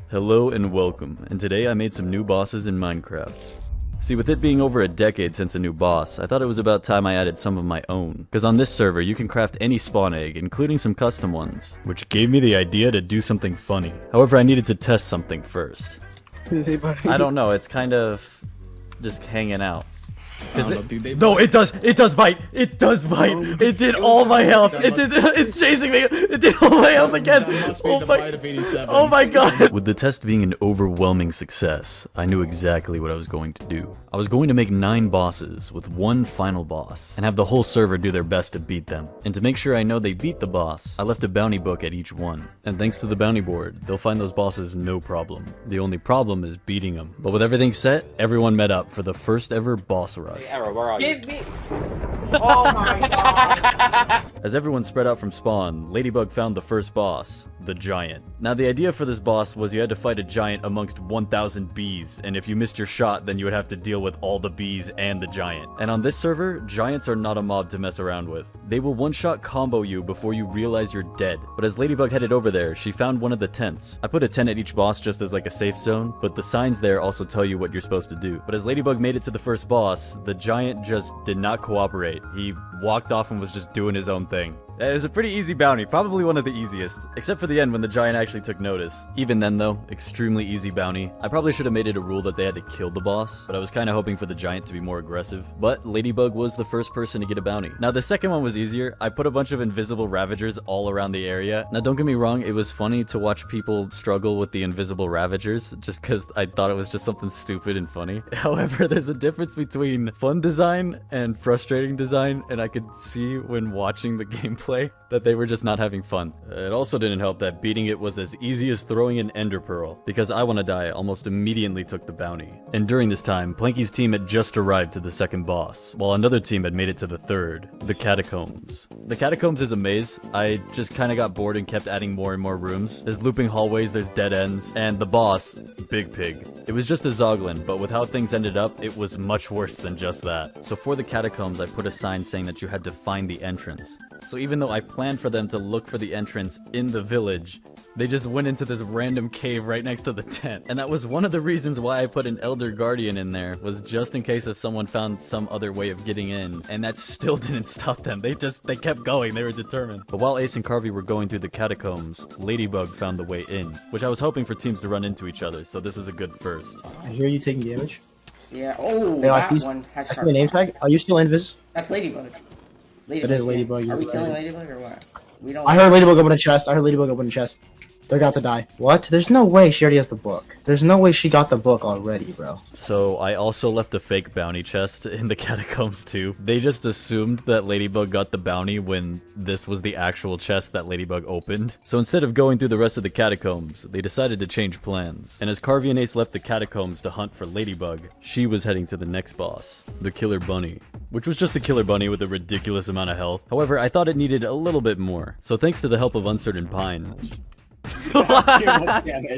Hello and welcome, and today I made some new bosses in Minecraft. See, with it being over a decade since a new boss, I thought it was about time I added some of my own. Cause on this server, you can craft any spawn egg, including some custom ones, which gave me the idea to do something funny. However, I needed to test something first. I don't know, it's kind of just hanging out. No, it does bite! It does bite! It did all my health! It's chasing me! It did all my health again! Oh my god! With the test being an overwhelming success, I knew exactly what I was going to do. I was going to make 9 bosses with one final boss, and have the whole server do their best to beat them. And to make sure I know they beat the boss, I left a bounty book at each one. And thanks to the bounty board, they'll find those bosses no problem. The only problem is beating them. But with everything set, everyone met up for the first ever boss rush. Arrow, where are you? Give me. Oh my god. As everyone spread out from spawn, Ladybug found the first boss, the giant. Now the idea for this boss was you had to fight a giant amongst 1,000 bees, and if you missed your shot, then you would have to deal with all the bees and the giant. And on this server, giants are not a mob to mess around with. They will one-shot combo you before you realize you're dead. But as Ladybug headed over there, she found one of the tents. I put a tent at each boss just as like a safe zone, but the signs there also tell you what you're supposed to do. But as Ladybug made it to the first boss, the giant just did not cooperate. He walked off and was just doing his own thing. It was a pretty easy bounty, probably one of the easiest, except for the end when the giant actually took notice. Even then though, extremely easy bounty. I probably should have made it a rule that they had to kill the boss, but I was kind of hoping for the giant to be more aggressive. But Ladybug was the first person to get a bounty. Now the second one was easier. I put a bunch of invisible ravagers all around the area. Now don't get me wrong, it was funny to watch people struggle with the invisible ravagers, just because I thought it was just something stupid and funny. However, there's a difference between fun design and frustrating design, and I could see when watching the gameplay that they were just not having fun. It also didn't help that beating it was as easy as throwing an ender pearl, because I Wanna Die almost immediately took the bounty. And during this time, Planky's team had just arrived to the second boss, while another team had made it to the third, the Catacombs. The Catacombs is a maze. I just kinda got bored and kept adding more and more rooms. There's looping hallways, there's dead ends, and the boss, Big Pig. It was just a Zoglin, but with how things ended up, it was much worse than just that. So for the Catacombs, I put a sign saying that you had to find the entrance. So even though I planned for them to look for the entrance in the village, they just went into this random cave right next to the tent. And that was one of the reasons why I put an Elder Guardian in there, was just in case if someone found some other way of getting in. And that still didn't stop them. They kept going. They were determined. But while Ace and Carvey were going through the catacombs, Ladybug found the way in, which I was hoping for teams to run into each other, so this is a good first. I hear you taking damage. Yeah. Oh, Hey, that I one. see my name tag. Are you still invis? That's Ladybug. It is Ladybug. Are we killing Ladybug or what? We don't. I heard Ladybug open a chest. I heard Ladybug open a chest. They're about to die. What? There's no way she already has the book. There's no way she got the book already, bro. So I also left a fake bounty chest in the catacombs too. They just assumed that Ladybug got the bounty when this was the actual chest that Ladybug opened. So instead of going through the rest of the catacombs, they decided to change plans. And as Carvey and Ace left the catacombs to hunt for Ladybug, she was heading to the next boss, the Killer Bunny, which was just a killer bunny with a ridiculous amount of health. However, I thought it needed a little bit more. So thanks to the help of Uncertain Pine,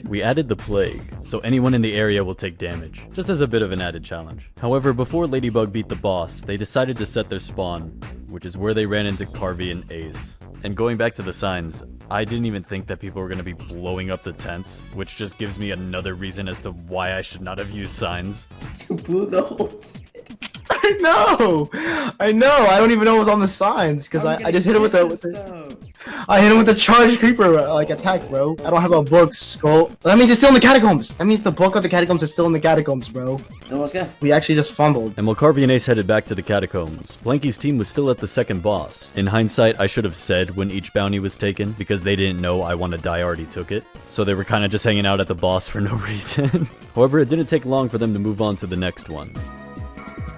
we added the plague, so anyone in the area will take damage, just as a bit of an added challenge. However, before Ladybug beat the boss, they decided to set their spawn, which is where they ran into Carvey and Ace. And going back to the signs, I didn't even think that people were going to be blowing up the tents, which just gives me another reason as to why I should not have used signs. You blew the whole. I know! I don't even know what was on the signs, because I just hit him with the I hit him with the charged creeper, like, attack, bro. I don't have a book, Skull. That means it's still in the catacombs! That means the book of the catacombs is still in the catacombs, bro. Then let's go. We actually just fumbled. And while Carvey and Ace headed back to the catacombs, Blanky's team was still at the second boss. In hindsight, I should have said when each bounty was taken, because they didn't know I Wanna Die already took it. So they were kinda just hanging out at the boss for no reason. However, it didn't take long for them to move on to the next one.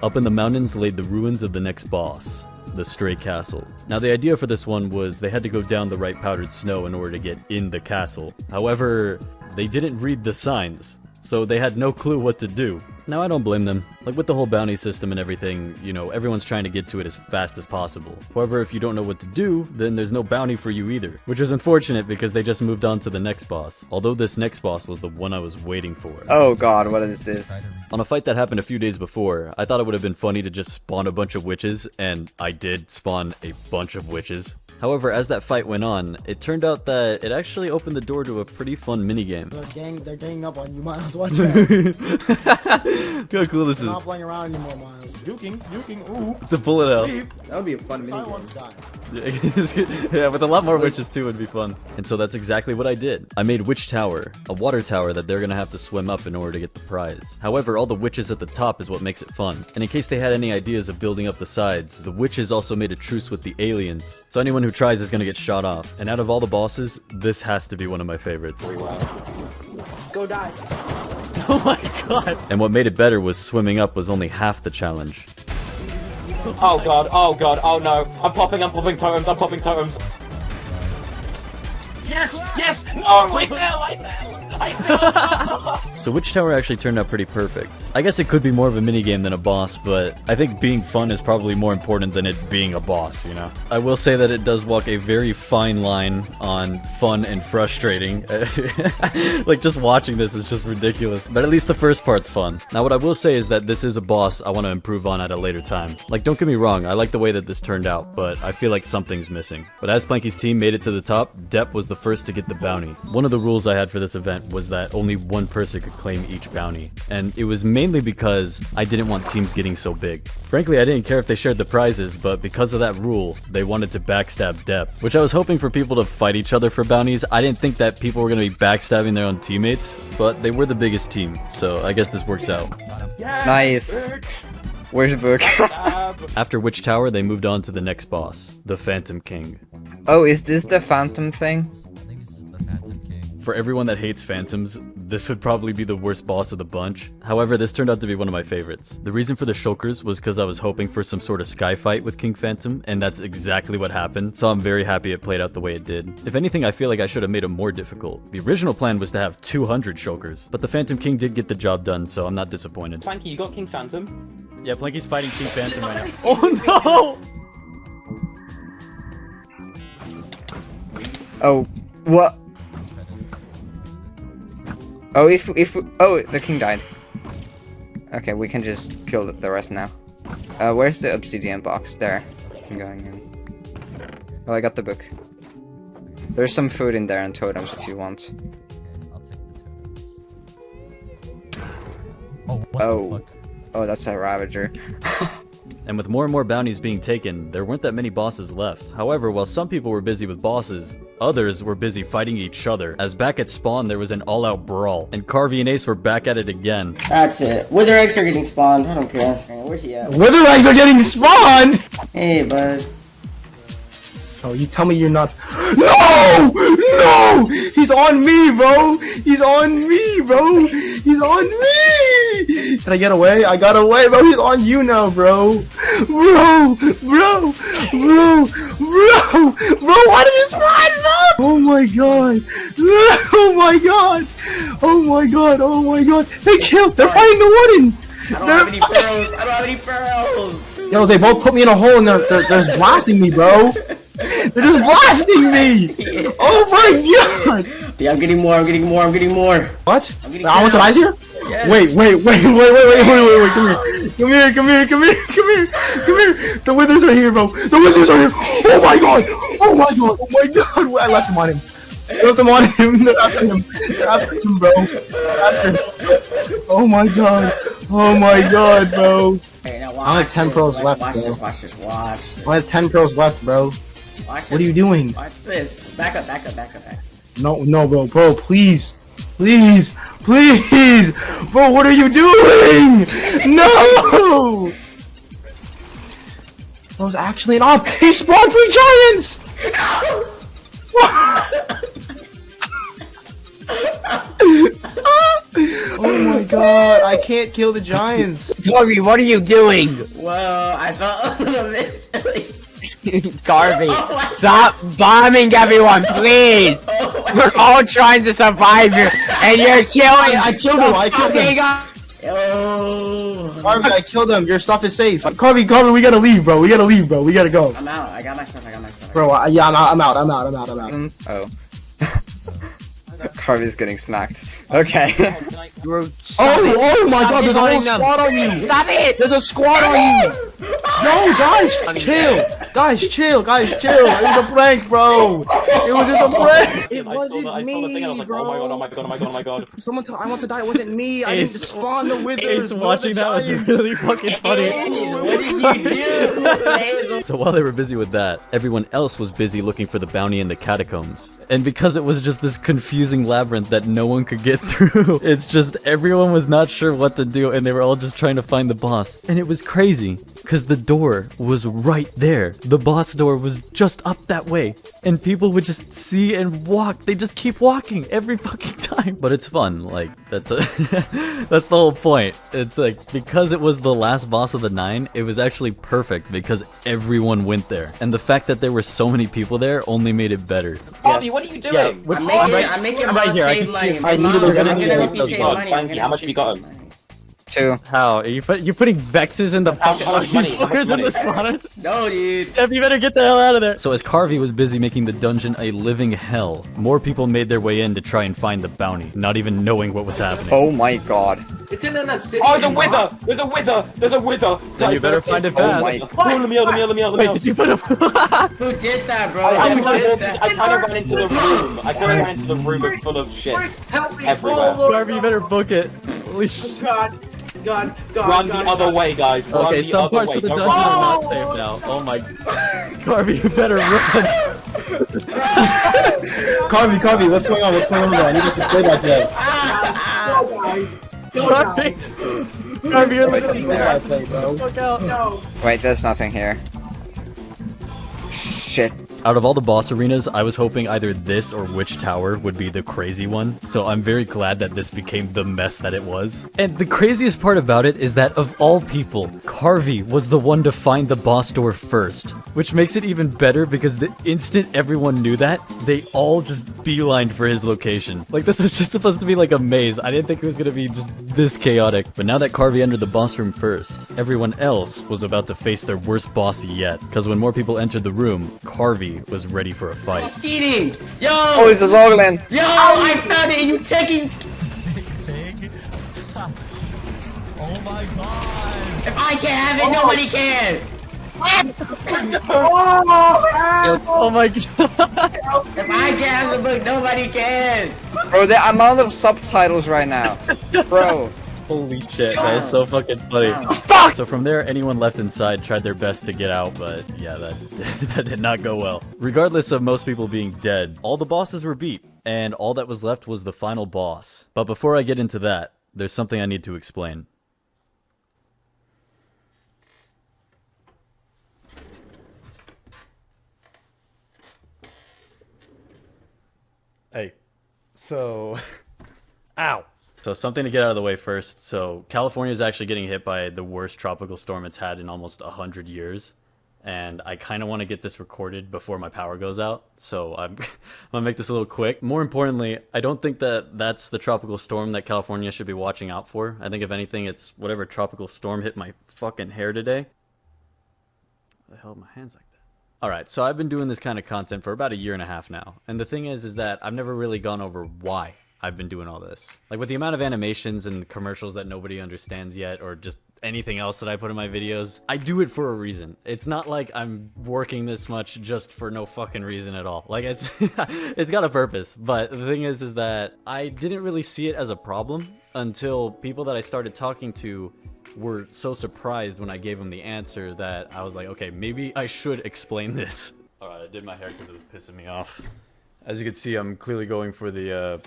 Up in the mountains laid the ruins of the next boss, the Stray Castle. Now the idea for this one was they had to go down the right powdered snow in order to get in the castle. However, they didn't read the signs, so they had no clue what to do. Now I don't blame them. Like with the whole bounty system and everything, you know, everyone's trying to get to it as fast as possible. However, if you don't know what to do, then there's no bounty for you either. Which is unfortunate because they just moved on to the next boss. Although this next boss was the one I was waiting for. Oh god, what is this? On a fight that happened a few days before, I thought it would have been funny to just spawn a bunch of witches, and I did spawn a bunch of witches. However, as that fight went on, it turned out that it actually opened the door to a pretty fun minigame. They're ganging up on you, Miles. Watch out. Look how cool this is. They're not playing around anymore, Miles. Juking, ooh. It's a bullet hell. That would be a fun minigame. Yeah, with a lot more witches too would be fun. And so that's exactly what I did. I made Witch Tower, a water tower that they're gonna have to swim up in order to get the prize. However, all the witches at the top is what makes it fun. And in case they had any ideas of building up the sides, the witches also made a truce with the aliens. So anyone who tries is gonna get shot off. And out of all the bosses, this has to be one of my favorites. Go die. Oh my god! And what made it better was swimming up was only half the challenge. Oh god, oh god, oh no. I'm popping totems, I'm popping totems. Yes, yes! Oh, I fell! So Witch Tower actually turned out pretty perfect. I guess it could be more of a minigame than a boss, but I think being fun is probably more important than it being a boss, you know? I will say that it does walk a very fine line on fun and frustrating. Like, just watching this is just ridiculous. But at least the first part's fun. Now, what I will say is that this is a boss I want to improve on at a later time. Like, don't get me wrong, I like the way that this turned out, but I feel like something's missing. But as Planky's team made it to the top, Depp was the first to get the bounty. One of the rules I had for this event was that only one person could claim each bounty, and it was mainly because I didn't want teams getting so big. Frankly, I didn't care if they shared the prizes, but because of that rule, they wanted to backstab Depp, which I was hoping for people to fight each other for bounties. I didn't think that people were going to be backstabbing their own teammates, but they were the biggest team, so I guess this works out. Yes, Nice. Book. Where's Book? After Witch Tower, they moved on to the next boss, the Phantom King. Oh, is this the Phantom thing? For everyone that hates phantoms, this would probably be the worst boss of the bunch. However, this turned out to be one of my favorites. The reason for the shulkers was because I was hoping for some sort of sky fight with King Phantom, and that's exactly what happened, so I'm very happy it played out the way it did. If anything, I feel like I should have made it more difficult. The original plan was to have 200 shulkers, but the Phantom King did get the job done, so I'm not disappointed. Planky, you got King Phantom? Yeah, Planky's fighting King Phantom right now. Oh no! Oh, what? Oh, oh, the king died. Okay, we can just kill the rest now. Where's the obsidian box? There. I'm going in. Oh, I got the book. There's some food in there and totems if you want. I'll take the totems. Oh, what the fuck? Oh, that's a Ravager. And with more and more bounties being taken, there weren't that many bosses left. However, while some people were busy with bosses, others were busy fighting each other, as back at spawn there was an all-out brawl, and Carvey and Ace were back at it again. That's it. Wither eggs are getting spawned. I don't care. Where's he at? Wither eggs are getting spawned! Hey, bud. Oh, you tell me you're not. No! No! He's on me, bro! He's on me, bro! He's on me! Did I get away? I got away, bro! He's on you now, bro! Bro! Bro! Bro! Bro! Bro, why did you spawn, bro? Oh my god! Oh my god! Oh my god! Oh my god! They killed! They're fighting the wooden! I don't have any pearls. I don't have any pearls. Yo, they both put me in a hole and they're just blasting me, bro! They're just blasting me! Oh my god! Yeah, I'm getting more. I'm getting more. I'm getting more. What? I'm getting I want some eyes here? Yes. Wait, come here, come here, come here, come here, come here. The withers are here, bro. The withers are here. Oh my god! Oh my god! Oh my god! I left them on him. I left them on him. They're after him. They're after him, bro. They're after him. Oh my god. Oh my god, bro. Hey, now watch I have 10 this. pearls left, watch bro. This, watch this. Watch. I have 10 pearls left, bro. Watch What this. are you doing? Watch this. Back up. Back up. Back up. Back up. No, bro, please. Please, please, bro, what are you doing? No! That was actually an op. He spawned 3 giants! Oh my god, I can't kill the giants. Garvey, what are you doing? Whoa, I felt a little miss. Garvey, Oh stop bombing everyone, please! We're all trying to survive here, and you're killing. I killed him, I killed him. Oh. Carvey, I killed him. Your stuff is safe. Carvey, we gotta leave, bro. We gotta leave, bro. We gotta go. I'm out. I got my stuff. I got my stuff. Bro, yeah, I'm out. Oh. Carvey's getting smacked. Okay. Oh my god, there's a whole squad on you! Stop it! There's a squad on you! No, guys, chill. Guys, chill. Guys, chill. It was a prank, bro. It was just a prank. It I saw the thing and I was me, like, bro. oh my god, oh my god, oh my god, oh my god. Someone tell I want to die. It wasn't me. I Ace- didn't spawn the withers. Ace bro, watching the that was giants. really fucking funny. What did you do? So while they were busy with that, everyone else was busy looking for the bounty in the catacombs. And because it was just this confusing labyrinth that no one could get through, it's just everyone was not sure what to do and they were all just trying to find the boss. And it was crazy, because the door was right there. The boss door was just up that way. And people would just see and walk. They just keep walking every fucking time. But it's fun, like, that's that's the whole point. It's like, because it was the last boss of the 9, it was actually perfect because everyone went there. And the fact that there were so many people there only made it better. Bobby, what are you doing? I'm making I'm right here, I save can money. see it. I needed I'm those gonna help you enemies. save God, money. thank you. How much have you gotten? 2. How? Are you putting Vexes in the How much money? How much fuckers in the money? spawner? No, dude. Dev, you better get the hell out of there. So as Carvey was busy making the dungeon a living hell, more people made their way in to try and find the bounty, not even knowing what was happening. Oh my god. It's in an obsidian. Oh, there's a wither! There's a wither! There's a wither! Then you better find it Oh fast. my Let me out, let me out, let me out, let me Wait, out. did you put a... Who did that, bro? I Who did that? kind of ran into the room. I kind of ran into the room full of shit. Help me! Everywhere. Oh, Lord. Carvey, you better book it. Holy shit. God. God. God. Run God, the other God. way, guys. Run Okay, the some other parts way. of the Don't dungeon run. are not safe now. Oh my... Carvey, you better run. Carvey, what's going on? What's going on there? I need to play back there. Go, guys. Go, Carvey, guys. Carvey, you're Wait, listening. there. Fuck out. No. Wait, there's nothing here. Shit. Out of all the boss arenas, I was hoping either this or Witch Tower would be the crazy one, so I'm very glad that this became the mess that it was. And the craziest part about it is that of all people, Carvey was the one to find the boss door first, which makes it even better because the instant everyone knew that, they all just beelined for his location. Like, this was just supposed to be like a maze. I didn't think it was gonna be just this chaotic. But now that Carvey entered the boss room first, everyone else was about to face their worst boss yet, because when more people entered the room, Carvey was ready for a fight. Cheating! Yo! Oh, it's a Zogland. Yo! I found it! You taking... Big. Oh my god. If I can't have it, nobody can! Oh my god. If I can't have the book, nobody can! Bro, the amount of subtitles right now. Bro. Holy shit, that is so fucking funny. Fuck! So from there, anyone left inside tried their best to get out, but yeah, that did not go well. Regardless of most people being dead, all the bosses were beat, and all that was left was the final boss. But before I get into that, there's something I need to explain. Hey, so... Ow! So something to get out of the way first. So California is actually getting hit by the worst tropical storm it's had in almost 100 years. And I kind of want to get this recorded before my power goes out. So I'm going to make this a little quick. More importantly, I don't think that that's the tropical storm that California should be watching out for. I think if anything, it's whatever tropical storm hit my fucking hair today. What the hell are my hands like that? Alright, so I've been doing this kind of content for about 1.5 years now. And the thing is that I've never really gone over why I've been doing all this. Like, with the amount of animations and commercials that nobody understands yet, or just anything else that I put in my videos, I do it for a reason. It's not like I'm working this much just for no fucking reason at all. Like, it's it's got a purpose. But the thing is that I didn't really see it as a problem until people that I started talking to were so surprised when I gave them the answer that I was like, okay, maybe I should explain this. Alright, I did my hair because it was pissing me off. As you can see, I'm clearly going for the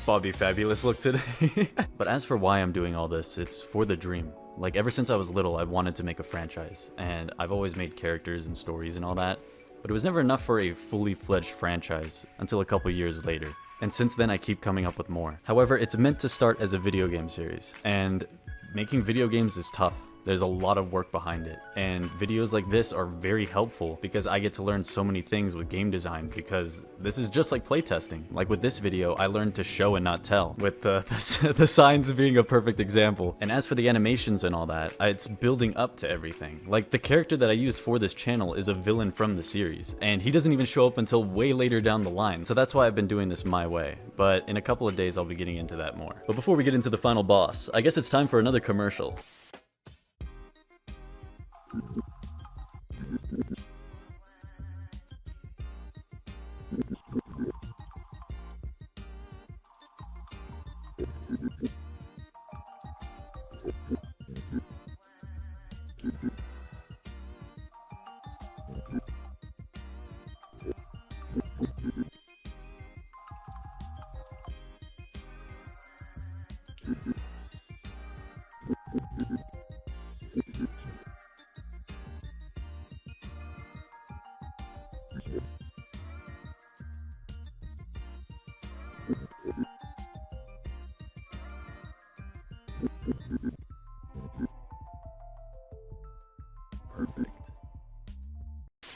Bobby Fabulous look today. But as for why I'm doing all this, it's for the dream. Like, ever since I was little, I've wanted to make a franchise, and I've always made characters and stories and all that, but it was never enough for a fully fledged franchise until a couple years later. And since then, I keep coming up with more. However, it's meant to start as a video game series, and making video games is tough. There's a lot of work behind it, and videos like this are very helpful because I get to learn so many things with game design, because this is just like playtesting. Like with this video, I learned to show and not tell, with the signs being a perfect example. And as for the animations and all that, it's building up to everything. Like, the character that I use for this channel is a villain from the series, and he doesn't even show up until way later down the line, so that's why I've been doing this my way. But in a couple of days, I'll be getting into that more. But before we get into the final boss, I guess it's time for another commercial. Perfect.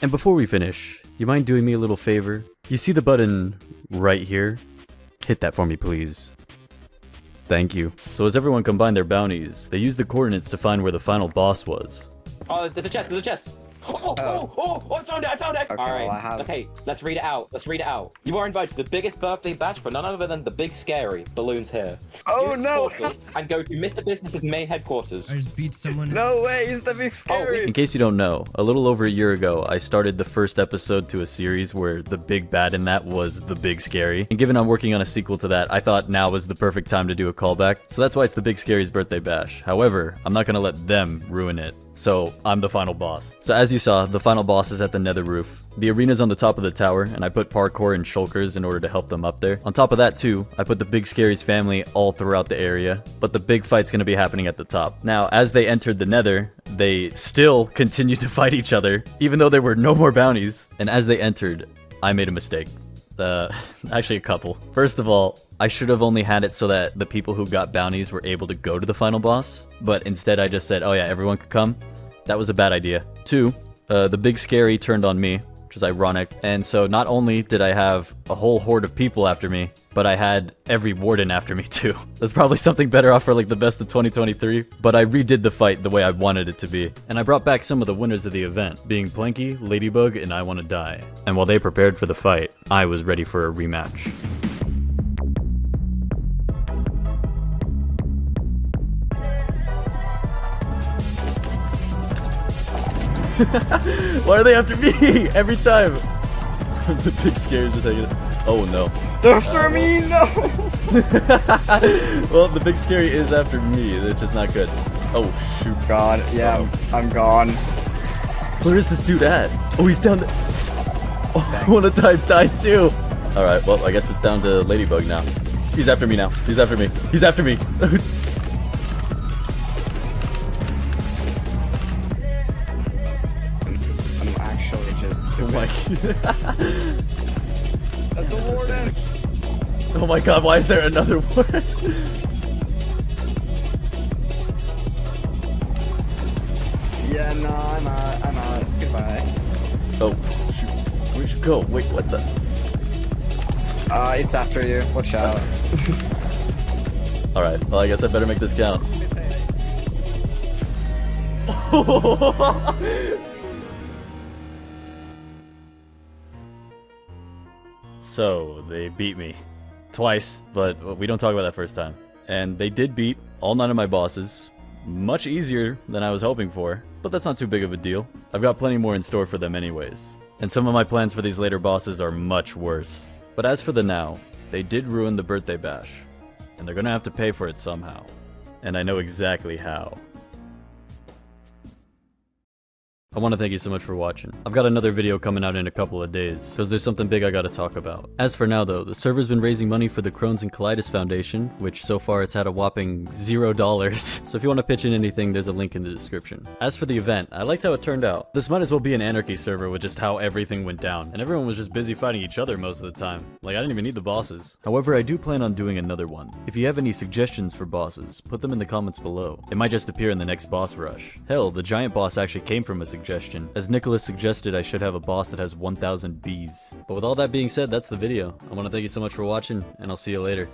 And before we finish, you mind doing me a little favor? You see the button right here? Hit that for me, please. Thank you. So as everyone combined their bounties, they used the coordinates to find where the final boss was. Oh, there's a chest, there's a chest. Oh, I found it, I found it. Okay, All right, well, I have- okay, let's read it out, let's read it out. You are invited to the biggest birthday bash for none other than the Big Scary, Balloons here. Oh, Use the no. portal and go to Mr. Business's main headquarters. I just beat someone. No way, it's the big scary. In case you don't know, a little over a year ago, I started the first episode to a series where the big bad in that was the Big Scary. And given I'm working on a sequel to that, I thought now was the perfect time to do a callback. So that's why it's the Big Scary's birthday bash. However, I'm not gonna let them ruin it. So I'm the final boss. So as you saw, the final boss is at the nether roof. The arena's on the top of the tower, and I put parkour and shulkers in order to help them up there. On top of that too, I put the Big Scary's family all throughout the area, but the big fight's gonna be happening at the top. Now, as they entered the nether, they still continued to fight each other, even though there were no more bounties. And as they entered, I made a mistake. Actually a couple. First of all, I should have only had it so that the people who got bounties were able to go to the final boss, but instead I just said, oh yeah, everyone could come. That was a bad idea. Two, the Big Scary turned on me, which is ironic, and so not only did I have a whole horde of people after me, but I had every warden after me too. That's probably something better off for like the best of 2023, but I redid the fight the way I wanted it to be. And I brought back some of the winners of the event, being Planky, Ladybug, and I Wanna Die. And while they prepared for the fight, I was ready for a rematch. Why are they after me? Every time. The Big Scary's just hanging. Oh no. They're after me, no! Well, the Big Scary is after me, which is not good. Oh shoot. God, yeah, I'm gone. Where is this dude at? Oh, he's down there. Oh, I wanna die too. Alright, well, I guess it's down to Ladybug now. He's after me now. He's after me. He's after me. I'm actually just... Oh my. That's a warden! Oh my god, why is there another one? Yeah, no, I'm out. Goodbye. Oh, shoot. Where'd you go? Wait, what the? It's after you. Watch out. Alright, well, I guess I better make this count. So, they beat me. Twice, but we don't talk about that first time. And they did beat all 9 of my bosses. Much easier than I was hoping for, but that's not too big of a deal. I've got plenty more in store for them anyways. And some of my plans for these later bosses are much worse. But as for the now, they did ruin the birthday bash. And they're gonna have to pay for it somehow. And I know exactly how. I want to thank you so much for watching. I've got another video coming out in a couple of days, because there's something big I gotta talk about. As for now though, the server's been raising money for the Crohn's and Colitis Foundation, which so far it's had a whopping $0. So if you want to pitch in anything, there's a link in the description. As for the event, I liked how it turned out. This might as well be an anarchy server with just how everything went down, and everyone was just busy fighting each other most of the time. Like, I didn't even need the bosses. However, I do plan on doing another one. If you have any suggestions for bosses, put them in the comments below. It might just appear in the next boss rush. Hell, the giant boss actually came from a suggestion. As Nicholas suggested, I should have a boss that has 1,000 bees. But with all that being said, that's the video. I want to thank you so much for watching, and I'll see you later.